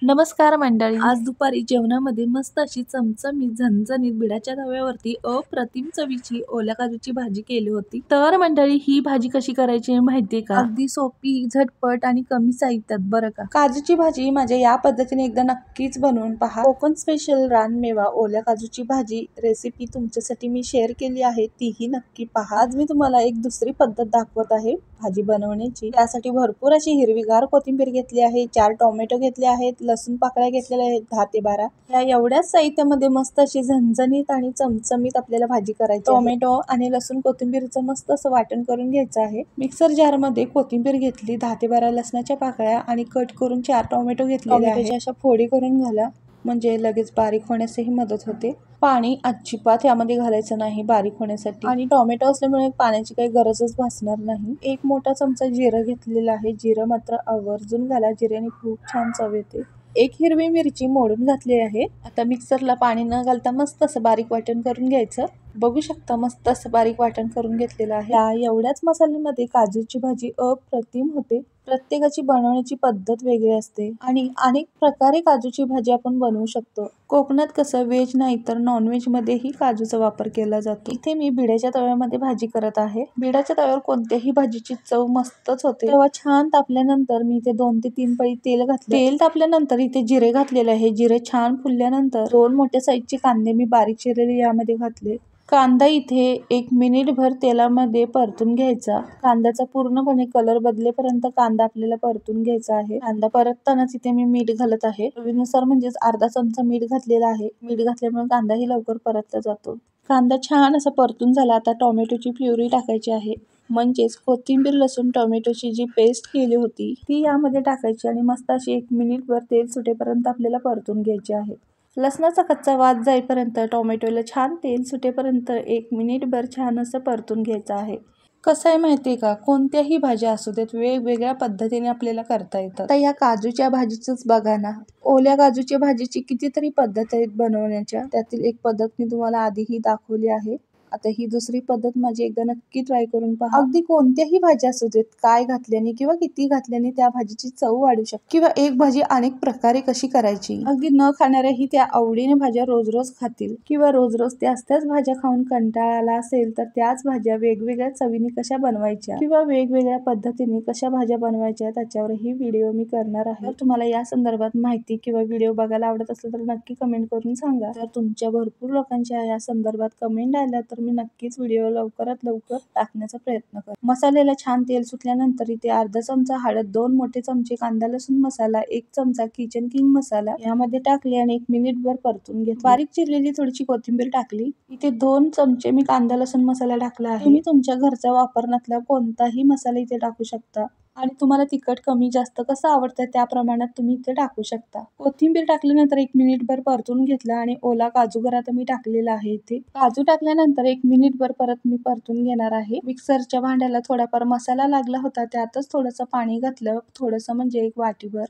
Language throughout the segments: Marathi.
नमस्कार मंडळी. आज दुपारी जेवणामध्ये मस्त अशी चमचमीत झणझणीत बिडाच्या तव्यावरती अप्रतिम चवीची ओल्या काजूची भाजी केली होती. तर मंडळी, ही भाजी कशी करायची माहितीये का? अगदी सोपी, झटपट आणि कमी साहित्यात बरं का. काजूची भाजी माझ्या या पद्धतीने एकदा नक्कीच बनवून पहा. कोकण स्पेशल रानमेवा ओल्या काजूची भाजी रेसिपी तुमच्यासाठी मी शेअर केली आहे, तीही नक्की पहा. आज मी तुम्हाला एक दुसरी पद्धत दाखवत आहे भाजी बनवण्याची. त्यासाठी भरपूर अशी हिरवीगार कोथिंबीर घेतली आहे, 4 टोमॅटो घेतले आहेत, लसूण पाकळ्या घेतलेल्या आहेत 10 ते 12. या एवढ्याच साहित्यामध्ये मस्त अशी झणझणीत आणि चमचमीत आपल्याला भाजी करायची. टोमॅटो आणि लसूण कोथिंबीरचं मस्त असं वाटण करून घ्यायचं आहे. मिक्सर जार मध्ये कोथिंबीर घेतली, 10 ते 12 लसणाच्या पाकळ्या आणि कट करून 4 टोमॅटो घेतलेले आहेत. अशा फोडी करून घाला, म्हणजे लगेच बारीक होण्यासही मदत होते. पाणी अजिबात यामध्ये घालायचं नाही बारीक होण्यासाठी, आणि टोमॅटो असल्यामुळे पाण्याची काही गरजच भासणार नाही. एक मोठा चमचा जिरं घेतलेला आहे. जिरं मात्र आवर्जून घाला, जिऱ्याने खूप छान चव येते. एक हिरवी मिरची मोडून घातली आहे. आता मिक्सरला पाणी न घालता मस्त असं बारीक वाटण करून घ्यायचं. बघू शकता मस्त असं बारीक वाटण करून घेतलेलं आहे. या एवढ्याच मसाल्यामध्ये काजूची भाजी अप्रतिम होते. प्रत्येकाची बनवण्याची पद्धत वेगळी असते आणि अनेक प्रकारे काजूची भाजी आपण बनवू शकतो. कोकणात कसं व्हेज नाही तर नॉनव्हेज मध्येही काजूचा वापर केला जातो. इथे मी बिड्याच्या तव्यामध्ये भाजी करत आहे. बिड्याच्या तव्यावर कोणत्याही भाजीची चव मस्तच होते. तेव्हा छान तापल्यानंतर मी इथे 2 ते 3 पळी तेल घातले. तेल तापल्यानंतर इथे जिरे घातलेले आहे. जिरे छान फुलल्यानंतर 2 मोठ्या साईजचे कांदे मी बारीक चिरलेले यामध्ये घातले. कांदा इथे 1 मिनिटभर तेलामध्ये परतून घ्यायचा. कांद्याचा पूर्णपणे कलर बदलेपर्यंत कांदा आपल्याला परतून घ्यायचा आहे. कांदा परततानाच इथे मी मीठ घालत आहे. चवीनुसार म्हणजेच अर्धा चमचा मीठ घातलेला आहे. मीठ घातल्यामुळे कांदाही लवकर परतला जातो. कांदा छान असा परतून झाला. आता टोमॅटोची प्युरी टाकायची आहे, म्हणजेच कोथिंबीर लसूण टोमॅटोची जी पेस्ट केली होती ती यामध्ये टाकायची आणि मस्त अशी 1 मिनिटभर तेल सुटेपर्यंत आपल्याला परतून घ्यायची आहे. लसणाचा कच्चा वास जाईपर्यंत, टोमॅटोला छान तेल सुटेपर्यंत 1 मिनिटभर छान असं परतून घ्यायचं आहे. कसं आहे माहितीये का, कोणत्याही भाज्या असू देत वेगवेगळ्या पद्धतीने आपल्याला करता येतात. आता या काजूच्या भाजीचंच बघा ना, ओल्या काजूच्या भाजीची कितीतरी पद्धत आहेत बनवण्याच्या. त्यातील एक पद्धत मी तुम्हाला आधीही दाखवली आहे. आता ही दुसरी पद्धत माझी एकदा नक्की ट्राय करून पहा. अगदी कोणत्याही भाज्या असू देत, काय घातल्याने किंवा किती घातल्याने त्या भाजीची चव वाढू शकते, किंवा एक भाजी अनेक प्रकारे कशी करायची. अगदी न खाणाऱ्याही त्या आवडीने भाज्या रोज रोज खातील, किंवा रोज रोज त्याच भाज्या खाऊन कंटाळा आला असेल तर त्याच भाज्या वेगवेगळ्या चवीने कशा बनवायच्या किंवा वेगवेगळ्या पद्धतीने कशा भाज्या बनवायच्या त्याच्यावरही व्हिडिओ मी करणार आहे. जर तुम्हाला या संदर्भात माहिती किंवा व्हिडिओ बघायला आवडत असेल तर नक्की कमेंट करून सांगा. जर तुमच्या भरपूर लोकांच्या या संदर्भात कमेंट आल्या तर मी नक्कीच व्हिडिओ लवकरात लवकर टाकण्याचा प्रयत्न कर. मसाल्याला छान तेल सुटल्यानंतर इथे अर्धा चमचा हळद, 2 मोठे चमचे कांदा लसूण मसाला, 1 चमचा किचन किंग मसाला यामध्ये टाकले आणि 1 मिनिटभर परतून घेतले. बारीक चिरलेली थोडीशी कोथिंबीर टाकली. इथे 2 चमचे मी कांदा लसूण मसाला टाकला आहे. तुम्ही तुमच्या घरचा वापरण्यातला कोणताही मसाला इथे टाकू शकता आणि तुम्हाला तिखट कमी जास्त कसं आवडतं त्या प्रमाणात तुम्ही इथे टाकू शकता. कोथिंबीर टाकल्यानंतर 1 मिनिटभर परतून घेतलं आणि ओला काजू गरा मी टाकलेला आहे. इथे काजू टाकल्यानंतर 1 मिनिटभर परत मी परतून घेणार आहे. मिक्सरच्या भांड्याला थोडाफार मसाला लागला होता, त्यातच थोडंसं पाणी घातलं, थोडंसं म्हणजे 1 वाटीभर.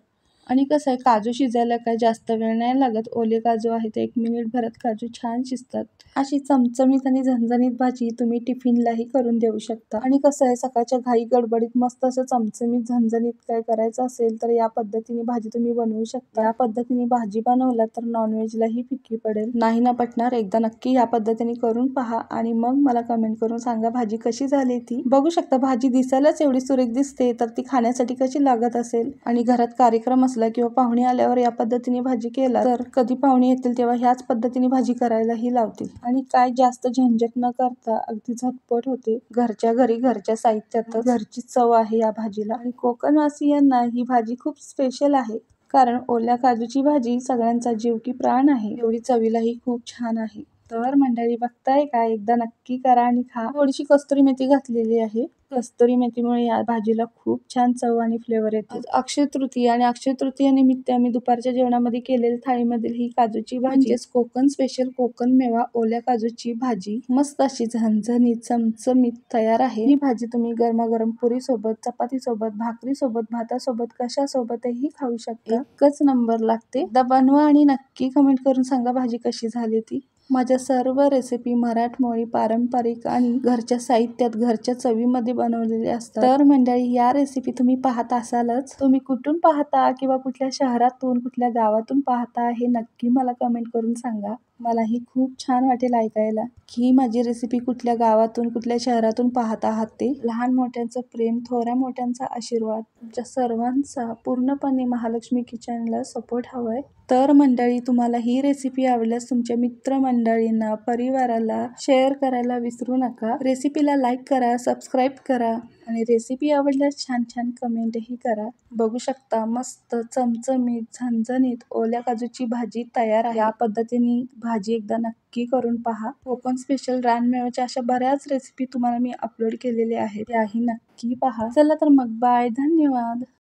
आणि कसं आहे, काजू शिजायला काय जास्त वेळ नाही लागत. ओले काजू आहेत, 1 मिनिटभरात काजू छान शिजतात. अशी चमचमीत आणि झणझणीत भाजी तुम्ही टिफिनलाही करून देऊ शकता. आणि कसं आहे, सकाळच्या घाई गडबडीत मस्त असं चमचमीत झणझणीत काय करायचं असेल तर या पद्धतीने भाजी तुम्ही बनवू शकता. या पद्धतीने भाजी बनवला तर नॉनव्हेजलाही फिक्की पडेल. नाही ना पटणार, एकदा नक्की या पद्धतीने करून पहा आणि मग मला कमेंट करून सांगा भाजी कशी झाली ती. बघू शकता भाजी दिसायलाच एवढी सुरेख दिसते, तर ती खाण्यासाठी कशी लागत असेल. आणि घरात कार्यक्रम असला किंवा पाहुणे आल्यावर या पद्धतीने भाजी केला तर कधी पाहुणे येतील तेव्हा ह्याच पद्धतीने भाजी करायलाही लावतील. आणि काय जास्त झंझट न करता अगदी झटपट होते. घरच्या घरी घरच्या साहित्यात घरची चव आहे या भाजीला. आणि कोकणवासियांना ही भाजी खूप स्पेशल आहे, कारण ओल्या काजूची भाजी सगळ्यांचा जीव की प्राण आहे. एवढी चवीलाही खूप छान आहे. तर मंडळी, बघताय का, एकदा नक्की करा आणि खा. थोडीशी कस्तुरी मेथी घातलेली आहे. कस्तुरी मेथीमुळे या भाजीला खूप छान चव आणि फ्लेवर येतो. अक्षय तृतीया आणि अक्षय तृतीयेनिमित्त आम्ही दुपारच्या जेवणामध्ये केलेल्या थाळीमधील ही काजूची भाजी, कोकण स्पेशल कोकण मेवा ओल्या काजूची भाजी मस्त अशी झणझणीत चमचमीत तयार आहे. ही भाजी तुम्ही गरमागरम पुरी सोबत, चपाती सोबत, भाकरी सोबत, भातासोबत कशासोबतही खाऊ शकता. एकच नंबर लागते. एकदा बनवा आणि नक्की कमेंट करून सांगा भाजी कशी झाली ती. माझ्या सर्व रेसिपी मराठमोळी, पारंपरिक आणि घरच्या साहित्यात, घरच्या चवीमध्ये बनवलेल्या असतात. तर मंडळी, या रेसिपी तुम्ही पाहत असालच. तुम्ही कुठून पाहता किंवा कुठल्या शहरातून, कुठल्या गावातून पाहता हे नक्की मला कमेंट करून सांगा. मलाही खूप छान वाटेल ऐकायला की माझी रेसिपी कुठल्या गावातून, कुठल्या शहरातून पाहत आहात ते. लहान मोठ्यांचं प्रेम, थोड्या मोठ्यांचा आशीर्वाद, तुमच्या सर्वांचा पूर्णपणे महालक्ष्मी किचनला सपोर्ट हवाय. तर मंडळी, तुम्हाला ही रेसिपी आवडल्यास तुमच्या मित्रमंडळींना, परिवाराला शेअर करायला विसरू नका. रेसिपीला लाईक करा, सबस्क्राईब करा आणि रेसिपी आवडल्यास छान छान कमेंटही करा. बघू शकता, मस्त चमचमीत, झणझणीत ओल्या काजूची भाजी तयार आहे. या पद्धतीने भाजी एकदा नक्की करून पहा. कोकण स्पेशल, रानमेव्याच्या अशा बऱ्याच रेसिपी तुम्हाला मी अपलोड केलेल्या आहेत, त्याही नक्की पहा. चला तर मग बाय, धन्यवाद.